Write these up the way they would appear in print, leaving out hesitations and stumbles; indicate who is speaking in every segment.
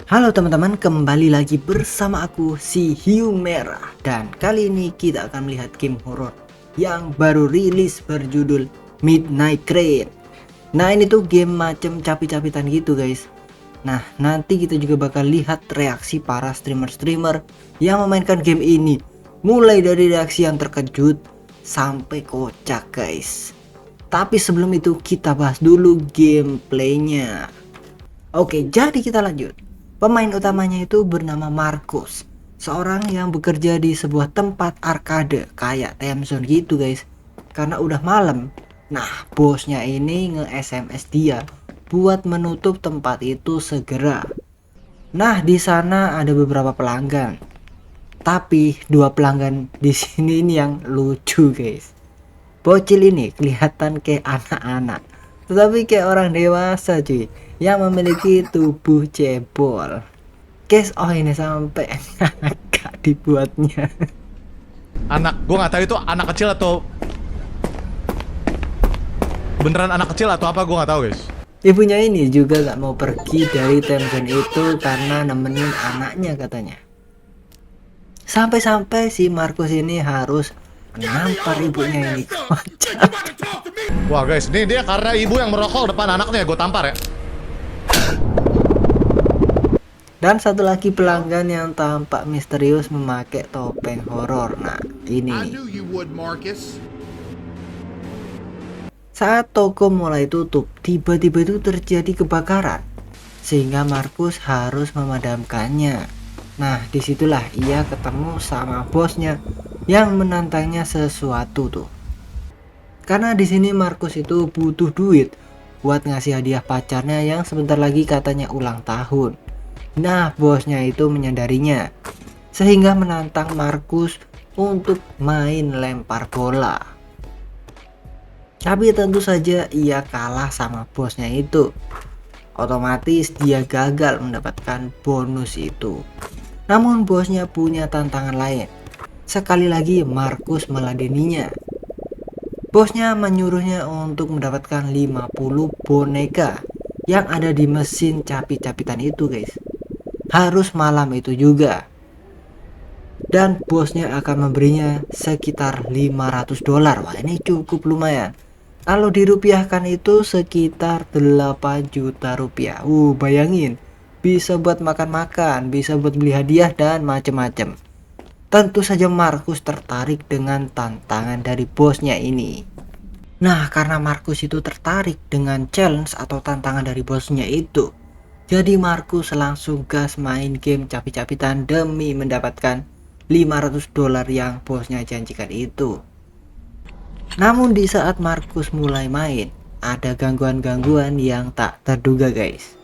Speaker 1: Halo teman-teman, kembali lagi bersama aku si Hiu Merah. Dan kali ini kita akan melihat game horor yang baru rilis berjudul Midnight Crane. Nah, ini tuh game macam capit-capitan gitu guys. Nah, nanti kita juga bakal lihat reaksi para streamer-streamer yang memainkan game ini. Mulai dari reaksi yang terkejut sampai kocak guys. Tapi sebelum itu kita bahas dulu gameplaynya. Oke, jadi kita lanjut. Pemain utamanya itu bernama Marcus, seorang yang bekerja di sebuah tempat arcade kayak time zone gitu guys. Karena udah malam, nah bosnya ini nge-SMS dia buat menutup tempat itu segera. Nah di sana ada beberapa pelanggan, tapi dua pelanggan di sini ini yang lucu guys. Bocil ini kelihatan kayak anak-anak, tetapi kayak orang dewasa cuy, yang memiliki tubuh cebol. Guys, oh ini sampai agak dibuatnya.
Speaker 2: Gue nggak tahu itu anak kecil atau beneran anak kecil atau apa, gue nggak tahu guys.
Speaker 1: Ibunya ini juga gak mau pergi dari time zone itu karena nemenin anaknya katanya. Sampai-sampai si Marcus ini harus menampar ibunya ini. Kocak.
Speaker 2: Wah guys, ini dia karena ibu yang merokok depan anaknya, gue tampar ya.
Speaker 1: Dan satu lagi pelanggan yang tampak misterius memakai topeng horor. Nah, ini nih. Saat toko mulai tutup, tiba-tiba itu terjadi kebakaran, sehingga Marcus harus memadamkannya. Nah, disitulah ia ketemu sama bosnya yang menantangnya sesuatu tuh. Karena di sini Marcus itu butuh duit buat ngasih hadiah pacarnya yang sebentar lagi katanya ulang tahun. Nah, bosnya itu menyadarinya, sehingga menantang Marcus untuk main lempar bola. Tapi tentu saja ia kalah sama bosnya itu. Otomatis dia gagal mendapatkan bonus itu. Namun bosnya punya tantangan lain. Sekali lagi Marcus meladeninya. Bosnya menyuruhnya untuk mendapatkan 50 boneka yang ada di mesin capit-capitan itu guys. Harus malam itu juga. Dan bosnya akan memberinya sekitar $500. Wah, ini cukup lumayan. Kalau dirupiahkan itu sekitar 8 juta rupiah. Bayangin, bisa buat makan-makan, bisa buat beli hadiah dan macem-macem. Tentu saja Marcus tertarik dengan tantangan dari bosnya ini. Nah, karena Marcus itu tertarik dengan challenge atau tantangan dari bosnya itu, jadi Marcus langsung gas main game capit-capitan demi mendapatkan $500 yang bosnya janjikan itu. Namun di saat Marcus mulai main, ada gangguan-gangguan yang tak terduga guys.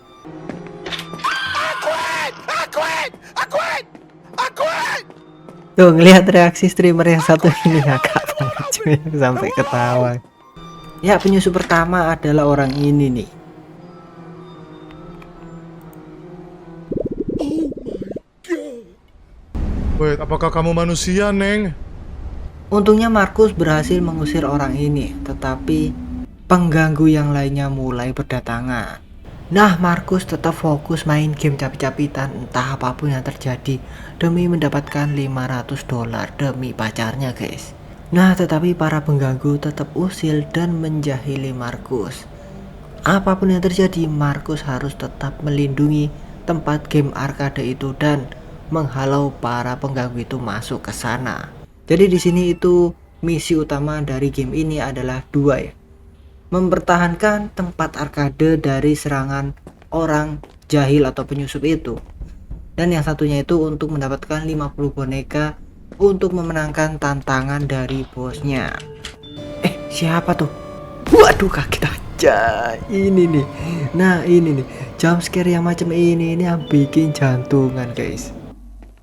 Speaker 1: Tuh ngelihat reaksi streamer yang satu ini agak banget cuy, sampai ketawa. Ya, penyusup pertama adalah orang ini nih.
Speaker 2: Wait, apakah kamu manusia, Neng?
Speaker 1: Untungnya Marcus berhasil mengusir orang ini, tetapi pengganggu yang lainnya mulai berdatangan. Nah, Marcus tetap fokus main game capit-capitan entah apapun yang terjadi demi mendapatkan $500 demi pacarnya guys. Nah, tetapi para pengganggu tetap usil dan menjahili Marcus. Apapun yang terjadi, Marcus harus tetap melindungi tempat game arcade itu dan menghalau para pengganggu itu masuk ke sana. Jadi di sini itu misi utama dari game ini adalah dua ya. Mempertahankan tempat arcade dari serangan orang jahil atau penyusup itu. Dan yang satunya itu untuk mendapatkan 50 boneka untuk memenangkan tantangan dari bosnya. Siapa tuh? Waduh, kaget aja. Ini nih. Nah, ini nih. Jump scare yang macam ini yang bikin jantungan, guys.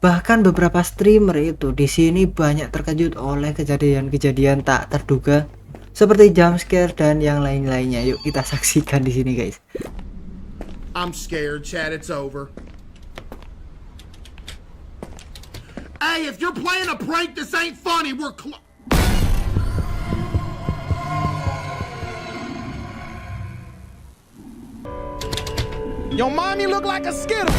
Speaker 1: Bahkan beberapa streamer itu di sini banyak terkejut oleh kejadian-kejadian tak terduga seperti jump scare dan yang lain-lainnya. Yuk kita saksikan di sini, guys.
Speaker 3: I'm scared, Chad. It's over. Hey, if you're playing a prank, this ain't funny. We're
Speaker 2: Your mommy look like a Skittle.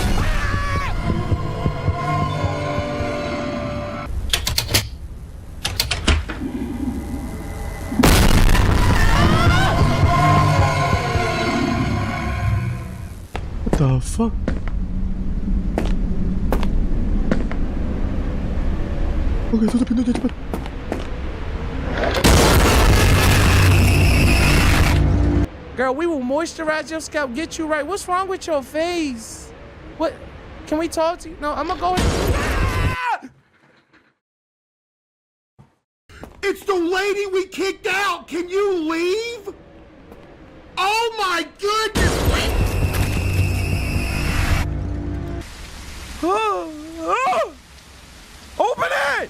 Speaker 2: fuck? Oke, tutup pintunya cepet.
Speaker 4: Girl, we will moisturize your scalp, get you right. What's wrong with your face? What? Can we talk to you? No, I'm gonna go.
Speaker 3: It's the lady we kicked out. Can you leave? Oh my goodness!
Speaker 4: Open it!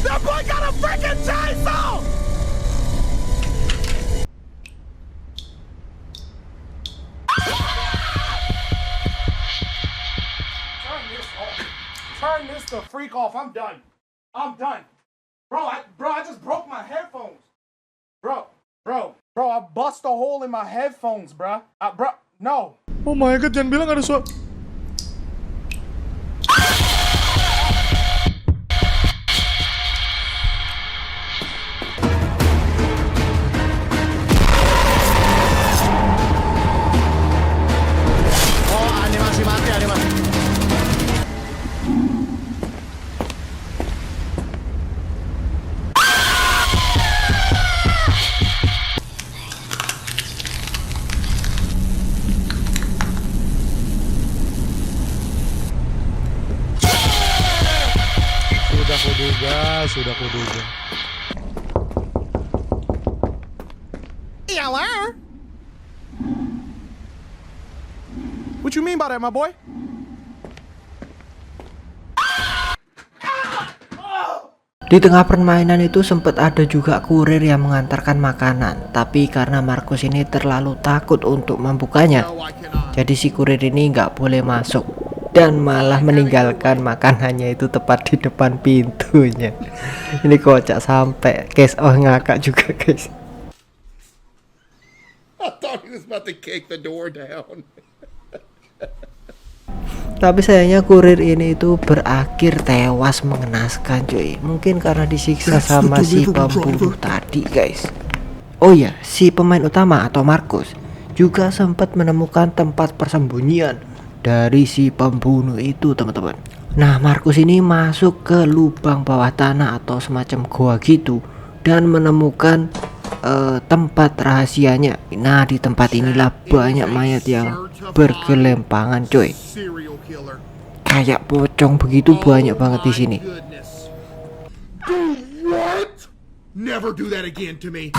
Speaker 4: That boy got a freaking chainsaw!
Speaker 5: Turn this the freak off. I'm done. I'm done. Bro, I just broke my headphones. Bro, I bust a hole in my headphones, bro. No.
Speaker 2: Oh my god, jangan bilang ada suara. Oh, animasi mati, animasi. Sudah kuduga.
Speaker 5: What you mean by that, my boy?
Speaker 1: Di tengah permainan itu sempat ada juga kurir yang mengantarkan makanan, tapi karena Markus ini terlalu takut untuk membukanya, jadi si kurir ini nggak boleh masuk dan malah meninggalkan makanannya itu tepat di depan pintunya. Ini kocak sampai guys, oh ngakak juga guys.
Speaker 3: I thought he was about to kick the door down.
Speaker 1: Tapi sayangnya kurir ini itu berakhir tewas mengenaskan cuy. Mungkin karena disiksa sama si pembunuh tadi guys. Oh ya, si pemain utama atau Markus juga sempat menemukan tempat persembunyian dari si pembunuh itu teman-teman. Nah, Markus ini masuk ke lubang bawah tanah atau semacam goa gitu dan menemukan tempat rahasianya. Nah, di tempat inilah banyak mayat yang bergelempangan coy. Kayak pocong begitu banyak banget di sini.
Speaker 3: What? Never do that again to me.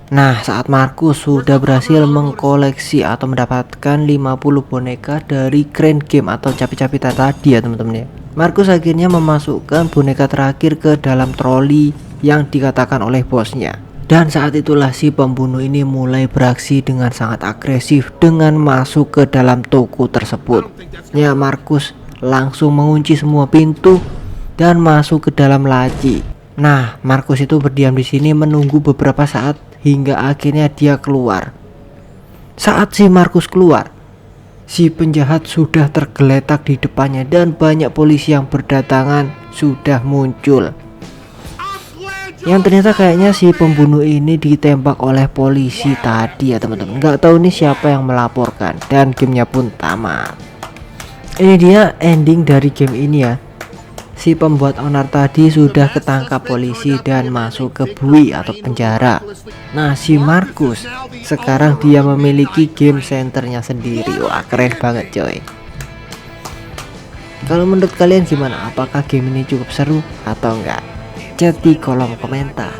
Speaker 1: Nah, saat Markus sudah berhasil mengkoleksi atau mendapatkan 50 boneka dari Crane Game atau capi-capitan tadi ya teman-teman ya, Markus akhirnya memasukkan boneka terakhir ke dalam troli yang dikatakan oleh bosnya. Dan saat itulah si pembunuh ini mulai beraksi dengan sangat agresif dengan masuk ke dalam toko tersebut. Ya, Markus langsung mengunci semua pintu dan masuk ke dalam laci. Nah, Markus itu berdiam di sini menunggu beberapa saat hingga akhirnya dia keluar. Saat si Markus keluar, si penjahat sudah tergeletak di depannya dan banyak polisi yang berdatangan sudah muncul. Yang ternyata kayaknya si pembunuh ini ditembak oleh polisi tadi ya teman-teman. Nggak tahu nih siapa yang melaporkan dan gamenya pun tamat. Ini dia ending dari game ini ya. Si pembuat onar tadi sudah ketangkap polisi dan masuk ke bui atau penjara. Nah, si Markus sekarang dia memiliki game centernya sendiri. Wah, keren banget coy. Kalau menurut kalian gimana? Apakah game ini cukup seru atau enggak? Chat di kolom komentar.